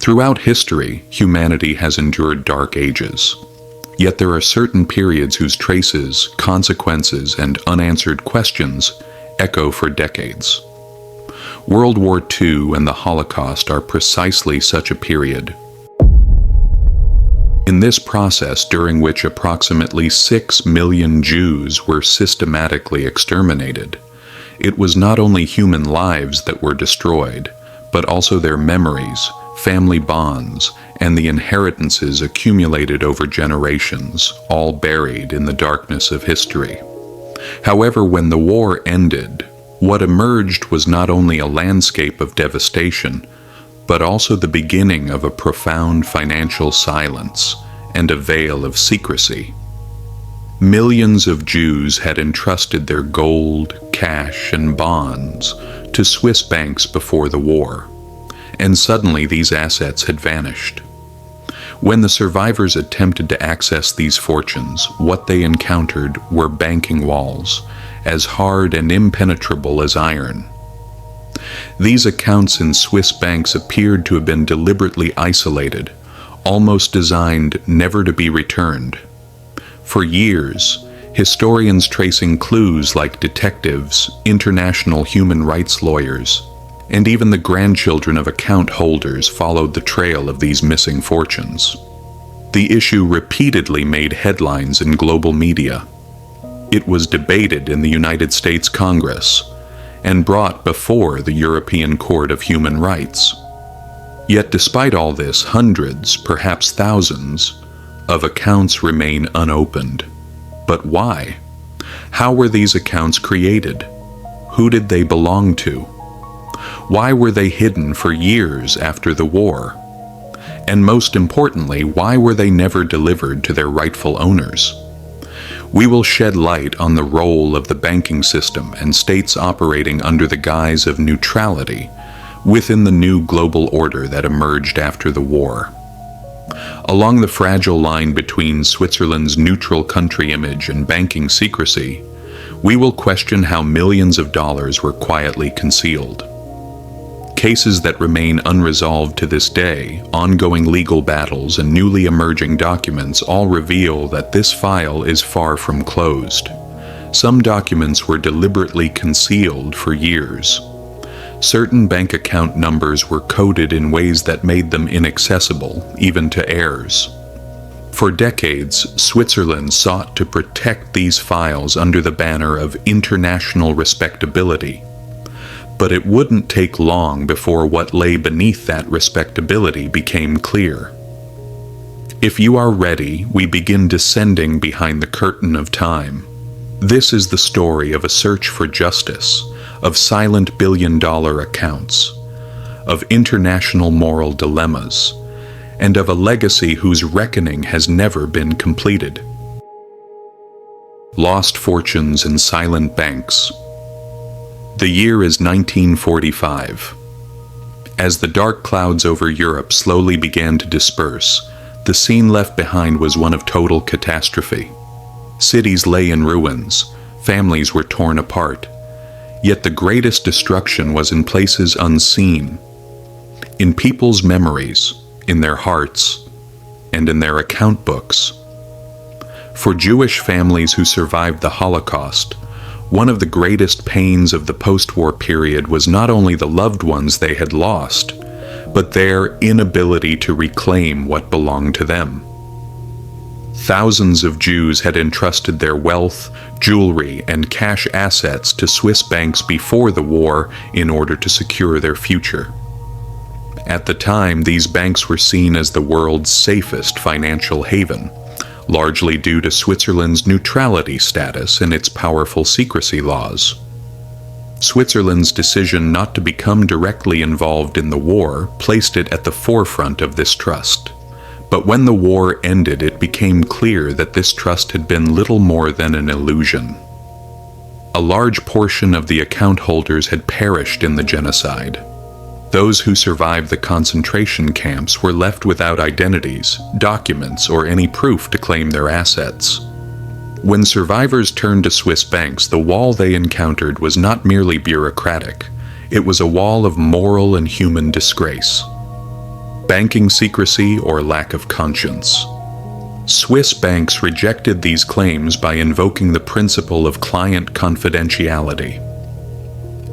Throughout history, humanity has endured dark ages. Yet there are certain periods whose traces, consequences, and unanswered questions echo for decades. World War II and the Holocaust are precisely such a period. In this process, during which approximately 6 million Jews were systematically exterminated, it was not only human lives that were destroyed, but also their memories, family bonds, and the inheritances accumulated over generations, all buried in the darkness of history. However, when the war ended, what emerged was not only a landscape of devastation, but also the beginning of a profound financial silence and a veil of secrecy. Millions of Jews had entrusted their gold, cash, and bonds to Swiss banks before the war, and suddenly these assets had vanished. When the survivors attempted to access these fortunes, what they encountered were banking walls, as hard and impenetrable as iron. These accounts in Swiss banks appeared to have been deliberately isolated, almost designed never to be returned. For years, historians tracing clues like detectives, international human rights lawyers, and even the grandchildren of account holders followed the trail of these missing fortunes. The issue repeatedly made headlines in global media. It was debated in the United States Congress and brought before the European Court of Human Rights. Yet despite all this, hundreds, perhaps thousands, of accounts remain unopened. But why? How were these accounts created? Who did they belong to? Why were they hidden for years after the war? And most importantly, why were they never delivered to their rightful owners? We will shed light on the role of the banking system and states operating under the guise of neutrality within the new global order that emerged after the war. Along the fragile line between Switzerland's neutral country image and banking secrecy, we will question how millions of dollars were quietly concealed. Cases that remain unresolved to this day, ongoing legal battles, and newly emerging documents all reveal that this file is far from closed. Some documents were deliberately concealed for years. Certain bank account numbers were coded in ways that made them inaccessible, even to heirs. For decades, Switzerland sought to protect these files under the banner of international respectability. But it wouldn't take long before what lay beneath that respectability became clear. If you are ready, we begin descending behind the curtain of time. This is the story of a search for justice, of silent billion-dollar accounts, of international moral dilemmas, and of a legacy whose reckoning has never been completed. Lost fortunes and silent banks. The year is 1945. As the dark clouds over Europe slowly began to disperse, the scene left behind was one of total catastrophe. Cities lay in ruins, families were torn apart, yet the greatest destruction was in places unseen, in people's memories, in their hearts, and in their account books. For Jewish families who survived the Holocaust, one of the greatest pains of the post-war period was not only the loved ones they had lost, but their inability to reclaim what belonged to them. Thousands of Jews had entrusted their wealth, jewelry, and cash assets to Swiss banks before the war in order to secure their future. At the time, these banks were seen as the world's safest financial haven, largely due to Switzerland's neutrality status and its powerful secrecy laws. Switzerland's decision not to become directly involved in the war placed it at the forefront of this trust. But when the war ended, it became clear that this trust had been little more than an illusion. A large portion of the account holders had perished in the genocide. Those who survived the concentration camps were left without identities, documents, or any proof to claim their assets. When survivors turned to Swiss banks, the wall they encountered was not merely bureaucratic. It was a wall of moral and human disgrace. banking secrecy, or lack of conscience. Swiss banks rejected these claims by invoking the principle of client confidentiality.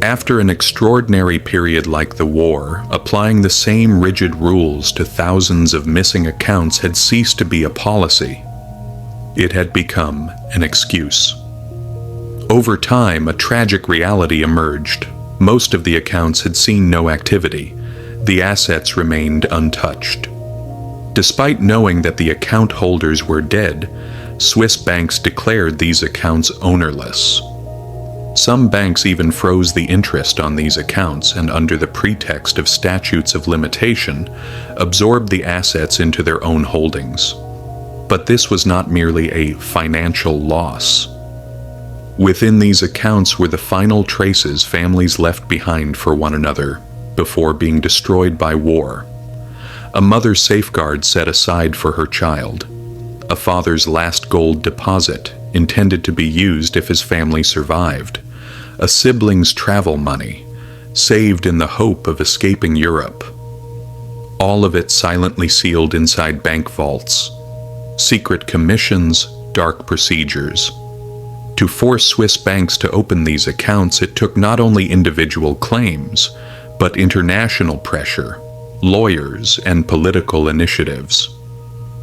After an extraordinary period like the war, applying the same rigid rules to thousands of missing accounts had ceased to be a policy. It had become an excuse. Over time, a tragic reality emerged. Most of the accounts had seen no activity. The assets remained untouched. Despite knowing that the account holders were dead, Swiss banks declared these accounts ownerless. Some banks even froze the interest on these accounts and, under the pretext of statutes of limitation, absorbed the assets into their own holdings. But this was not merely a financial loss. Within these accounts were the final traces families left behind for one another before being destroyed by war. A mother's safeguard set aside for her child. A father's last gold deposit intended to be used if his family survived. A sibling's travel money, saved in the hope of escaping Europe. All of it silently sealed inside bank vaults. Secret commissions, dark procedures. To force Swiss banks to open these accounts, it took not only individual claims, but international pressure, lawyers, and political initiatives.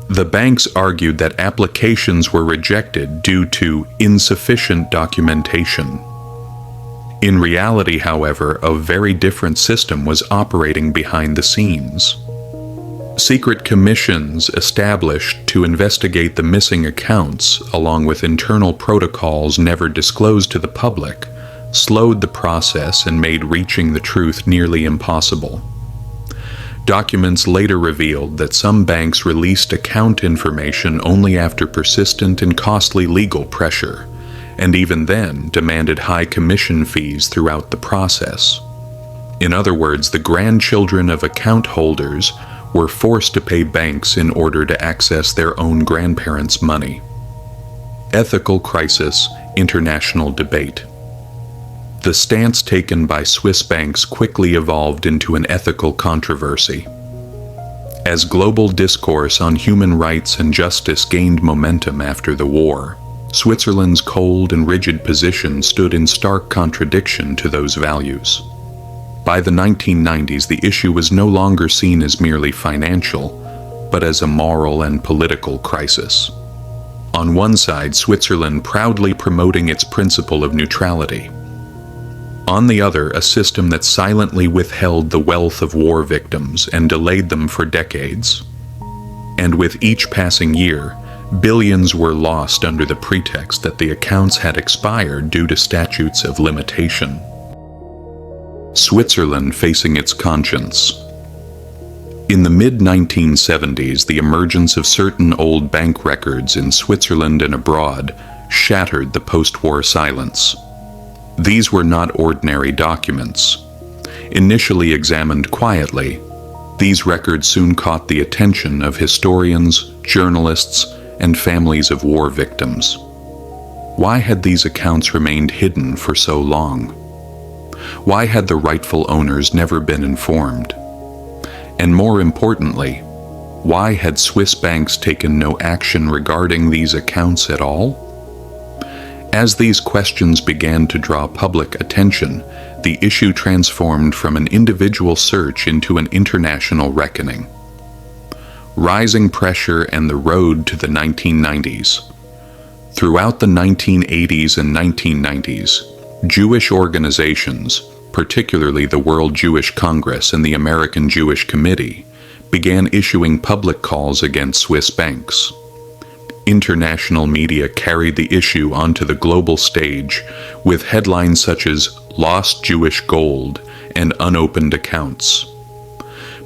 The banks argued that applications were rejected due to insufficient documentation. In reality, however, a very different system was operating behind the scenes. Secret commissions established to investigate the missing accounts, along with internal protocols never disclosed to the public, slowed the process and made reaching the truth nearly impossible. Documents later revealed that some banks released account information only after persistent and costly legal pressure, and even then demanded high commission fees throughout the process. In other words, the grandchildren of account holders were forced to pay banks in order to access their own grandparents' money. Ethical crisis, international debate. The stance taken by Swiss banks quickly evolved into an ethical controversy. As global discourse on human rights and justice gained momentum after the war, Switzerland's cold and rigid position stood in stark contradiction to those values. By the 1990s, the issue was no longer seen as merely financial, but as a moral and political crisis. On one side, Switzerland proudly promoting its principle of neutrality. On the other, a system that silently withheld the wealth of war victims and delayed them for decades. And with each passing year, billions were lost under the pretext that the accounts had expired due to statutes of limitation. Switzerland facing its conscience. In the mid-1970s, the emergence of certain old bank records in Switzerland and abroad shattered the post-war silence. These were not ordinary documents. Initially examined quietly, these records soon caught the attention of historians, journalists, and families of war victims. Why had these accounts remained hidden for so long? Why had the rightful owners never been informed? And more importantly, why had Swiss banks taken no action regarding these accounts at all? As these questions began to draw public attention, the issue transformed from an individual search into an international reckoning. Rising pressure and the road to the 1990s. Throughout the 1980s and 1990s, Jewish organizations, particularly the World Jewish Congress and the American Jewish Committee, began issuing public calls against Swiss banks. International media carried the issue onto the global stage with headlines such as "Lost Jewish Gold" and "Unopened Accounts."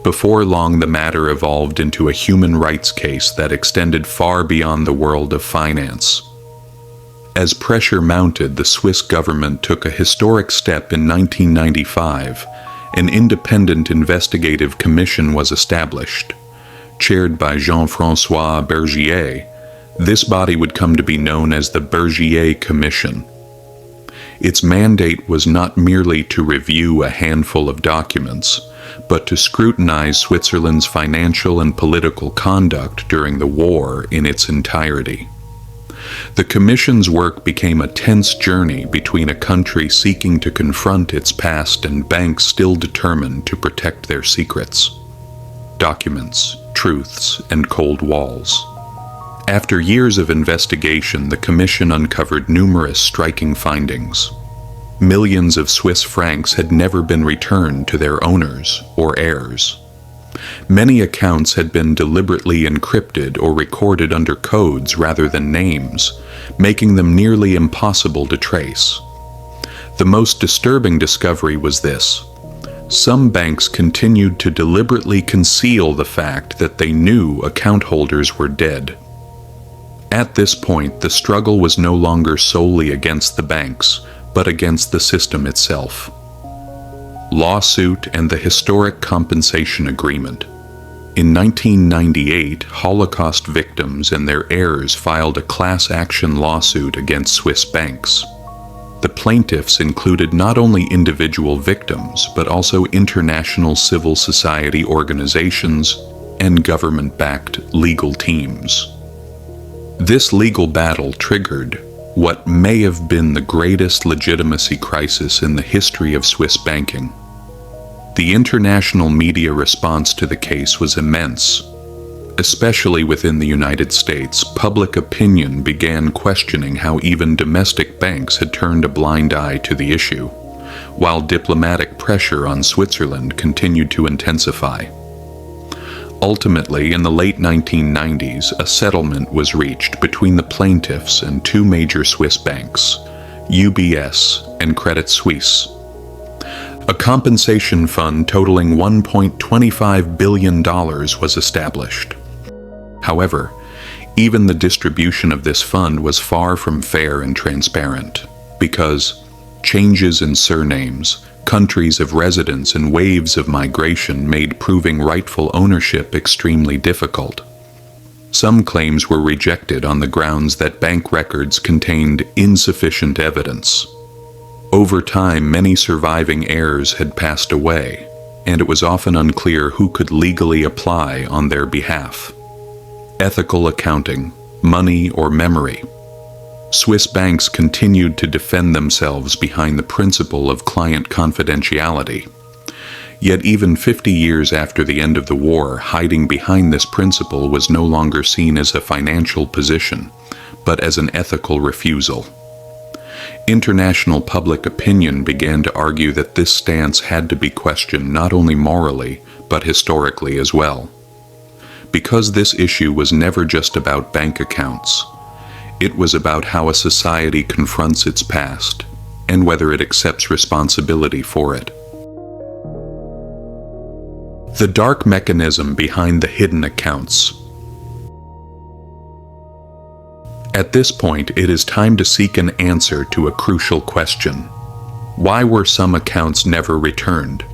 Before long, the matter evolved into a human rights case that extended far beyond the world of finance. As pressure mounted, the Swiss government took a historic step in 1995. An independent investigative commission was established. Chaired by Jean-François Bergier, this body would come to be known as the Bergier Commission. Its mandate was not merely to review a handful of documents, but to scrutinize Switzerland's financial and political conduct during the war in its entirety. The Commission's work became a tense journey between a country seeking to confront its past and banks still determined to protect their secrets. Documents, truths, and cold walls. After years of investigation, the Commission uncovered numerous striking findings. Millions of Swiss francs had never been returned to their owners or heirs. Many accounts had been deliberately encrypted or recorded under codes rather than names, making them nearly impossible to trace. The most disturbing discovery was this: some banks continued to deliberately conceal the fact that they knew account holders were dead. At this point, the struggle was no longer solely against the banks, but against the system itself. Lawsuit and the Historic Compensation Agreement. In 1998, Holocaust victims and their heirs filed a class action lawsuit against Swiss banks. The plaintiffs included not only individual victims, but also international civil society organizations and government-backed legal teams. This legal battle triggered what may have been the greatest legitimacy crisis in the history of Swiss banking. The international media response to the case was immense. Especially within the United States, public opinion began questioning how even domestic banks had turned a blind eye to the issue, while diplomatic pressure on Switzerland continued to intensify. Ultimately, in the late 1990s, a settlement was reached between the plaintiffs and two major Swiss banks, UBS and Credit Suisse. A compensation fund totaling $1.25 billion was established. However, even the distribution of this fund was far from fair and transparent, because changes in surnames, countries of residence, and waves of migration made proving rightful ownership extremely difficult. Some claims were rejected on the grounds that bank records contained insufficient evidence. Over time, many surviving heirs had passed away, and it was often unclear who could legally apply on their behalf. Ethical accounting, money, or memory. Swiss banks continued to defend themselves behind the principle of client confidentiality. Yet even 50 years after the end of the war, hiding behind this principle was no longer seen as a financial position, but as an ethical refusal. International public opinion began to argue that this stance had to be questioned not only morally, but historically as well. Because this issue was never just about bank accounts. It was about how a society confronts its past, and whether it accepts responsibility for it. The dark mechanism behind the hidden accounts. At this point, it is time to seek an answer to a crucial question. Why were some accounts never returned?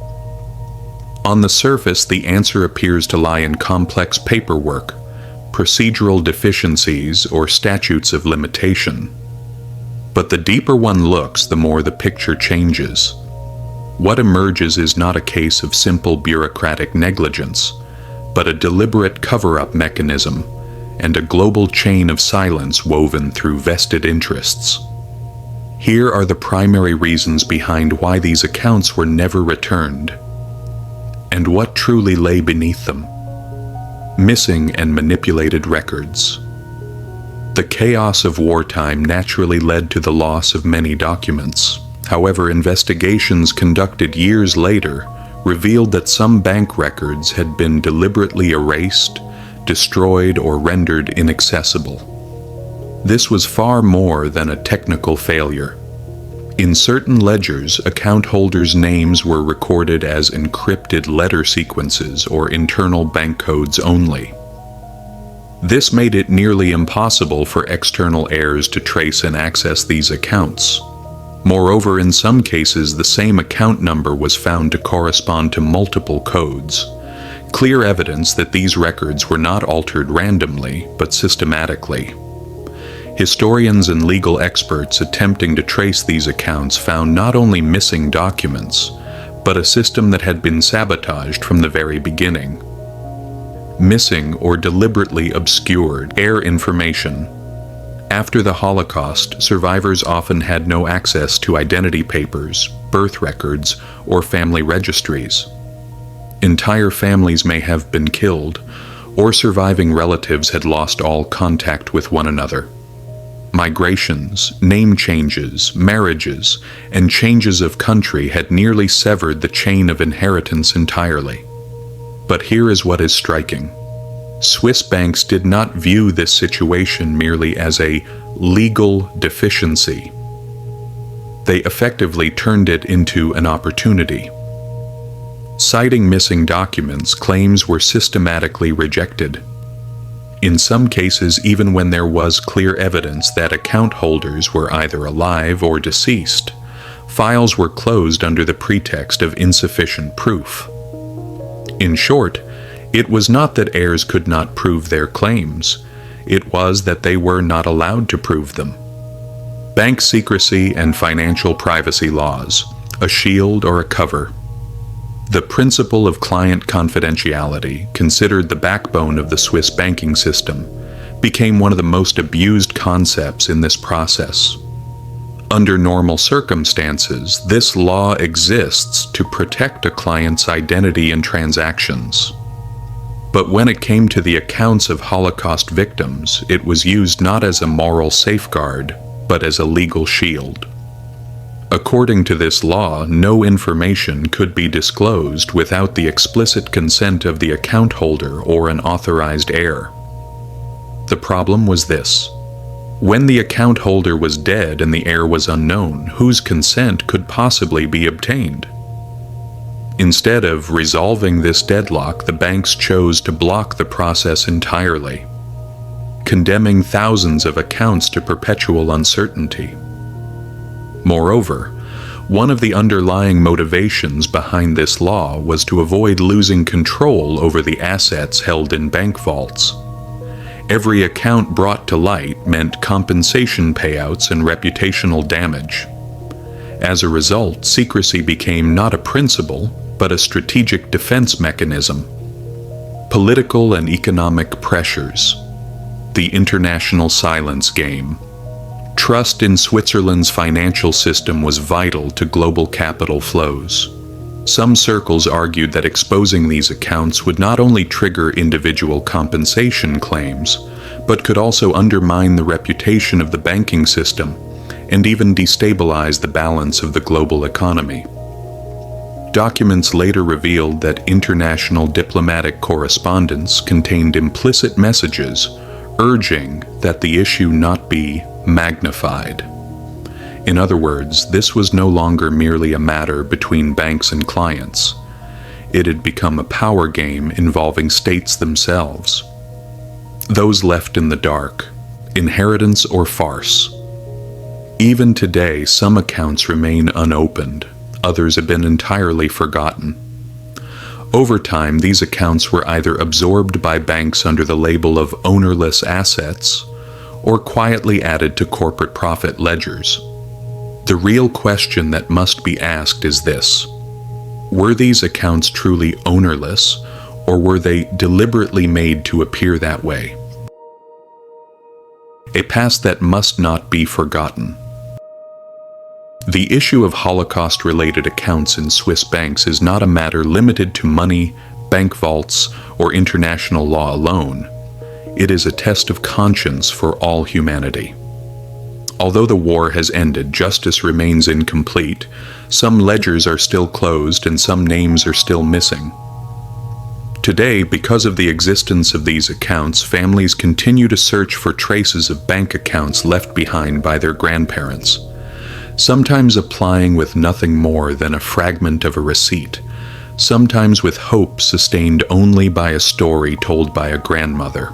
On the surface, the answer appears to lie in complex paperwork, procedural deficiencies, or statutes of limitation. But the deeper one looks, the more the picture changes. What emerges is not a case of simple bureaucratic negligence, but a deliberate cover-up mechanism and a global chain of silence woven through vested interests. Here are the primary reasons behind why these accounts were never returned, and what truly lay beneath them. Missing and manipulated records. The chaos of wartime naturally led to the loss of many documents. However, investigations conducted years later revealed that some bank records had been deliberately erased, destroyed, or rendered inaccessible. This was far more than a technical failure. In certain ledgers, account holders' names were recorded as encrypted letter sequences or internal bank codes only. This made it nearly impossible for external heirs to trace and access these accounts. Moreover, in some cases, the same account number was found to correspond to multiple codes. Clear evidence that these records were not altered randomly, but systematically. Historians and legal experts attempting to trace these accounts found not only missing documents, but a system that had been sabotaged from the very beginning. Missing or deliberately obscured heir information. After the Holocaust, survivors often had no access to identity papers, birth records, or family registries. Entire families may have been killed, or surviving relatives had lost all contact with one another. Migrations, name changes, marriages, and changes of country had nearly severed the chain of inheritance entirely. But here is what is striking. Swiss banks did not view this situation merely as a legal deficiency. They effectively turned it into an opportunity. Citing missing documents, claims were systematically rejected. In some cases, even when there was clear evidence that account holders were either alive or deceased, files were closed under the pretext of insufficient proof. In short, it was not that heirs could not prove their claims, it was that they were not allowed to prove them. Bank secrecy and financial privacy laws, a shield or a cover. The principle of client confidentiality, considered the backbone of the Swiss banking system, became one of the most abused concepts in this process. Under normal circumstances, this law exists to protect a client's identity and transactions. But when it came to the accounts of Holocaust victims, it was used not as a moral safeguard, but as a legal shield. According to this law, no information could be disclosed without the explicit consent of the account holder or an authorized heir. The problem was this: when the account holder was dead and the heir was unknown, whose consent could possibly be obtained? Instead of resolving this deadlock, the banks chose to block the process entirely, condemning thousands of accounts to perpetual uncertainty. Moreover, one of the underlying motivations behind this law was to avoid losing control over the assets held in bank vaults. Every account brought to light meant compensation payouts and reputational damage. As a result, secrecy became not a principle, but a strategic defense mechanism. Political and economic pressures. The international silence game. Trust in Switzerland's financial system was vital to global capital flows. Some circles argued that exposing these accounts would not only trigger individual compensation claims, but could also undermine the reputation of the banking system and even destabilize the balance of the global economy. Documents later revealed that international diplomatic correspondence contained implicit messages urging that the issue not be magnified. In other words, this was no longer merely a matter between banks and clients. It had become a power game involving states themselves. Those left in the dark, inheritance or farce. Even today, some accounts remain unopened. Others have been entirely forgotten. Over time, these accounts were either absorbed by banks under the label of ownerless assets or quietly added to corporate profit ledgers. The real question that must be asked is this: were these accounts truly ownerless, or were they deliberately made to appear that way? A past that must not be forgotten. The issue of Holocaust-related accounts in Swiss banks is not a matter limited to money, bank vaults, or international law alone. It is a test of conscience for all humanity. Although the war has ended, justice remains incomplete. Some ledgers are still closed and some names are still missing. Today, because of the existence of these accounts, families continue to search for traces of bank accounts left behind by their grandparents, sometimes applying with nothing more than a fragment of a receipt, sometimes with hope sustained only by a story told by a grandmother.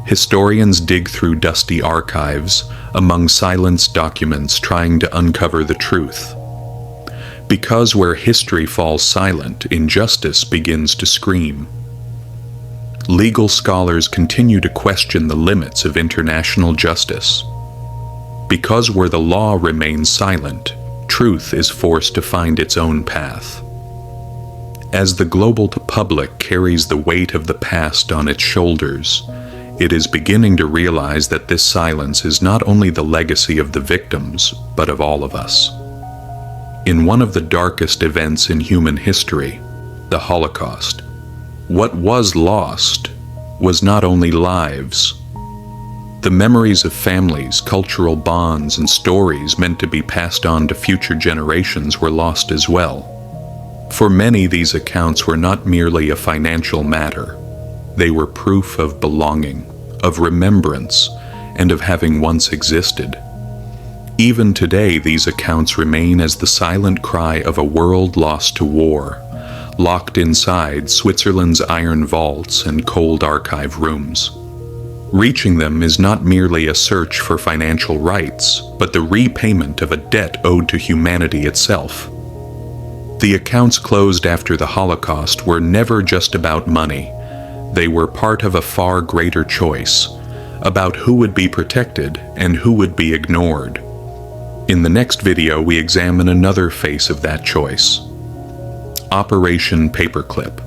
Historians dig through dusty archives, among silenced documents, trying to uncover the truth. Because where history falls silent, injustice begins to scream. Legal scholars continue to question the limits of international justice. Because where the law remains silent, truth is forced to find its own path. As the global public carries the weight of the past on its shoulders, it is beginning to realize that this silence is not only the legacy of the victims, but of all of us. In one of the darkest events in human history, the Holocaust, what was lost was not only lives. The memories of families, cultural bonds, and stories meant to be passed on to future generations were lost as well. For many, these accounts were not merely a financial matter. They were proof of belonging, of remembrance, and of having once existed. Even today, these accounts remain as the silent cry of a world lost to war, locked inside Switzerland's iron vaults and cold archive rooms. Reaching them is not merely a search for financial rights, but the repayment of a debt owed to humanity itself. The accounts closed after the Holocaust were never just about money. They were part of a far greater choice, about who would be protected and who would be ignored. In the next video, we examine another face of that choice: Operation Paperclip.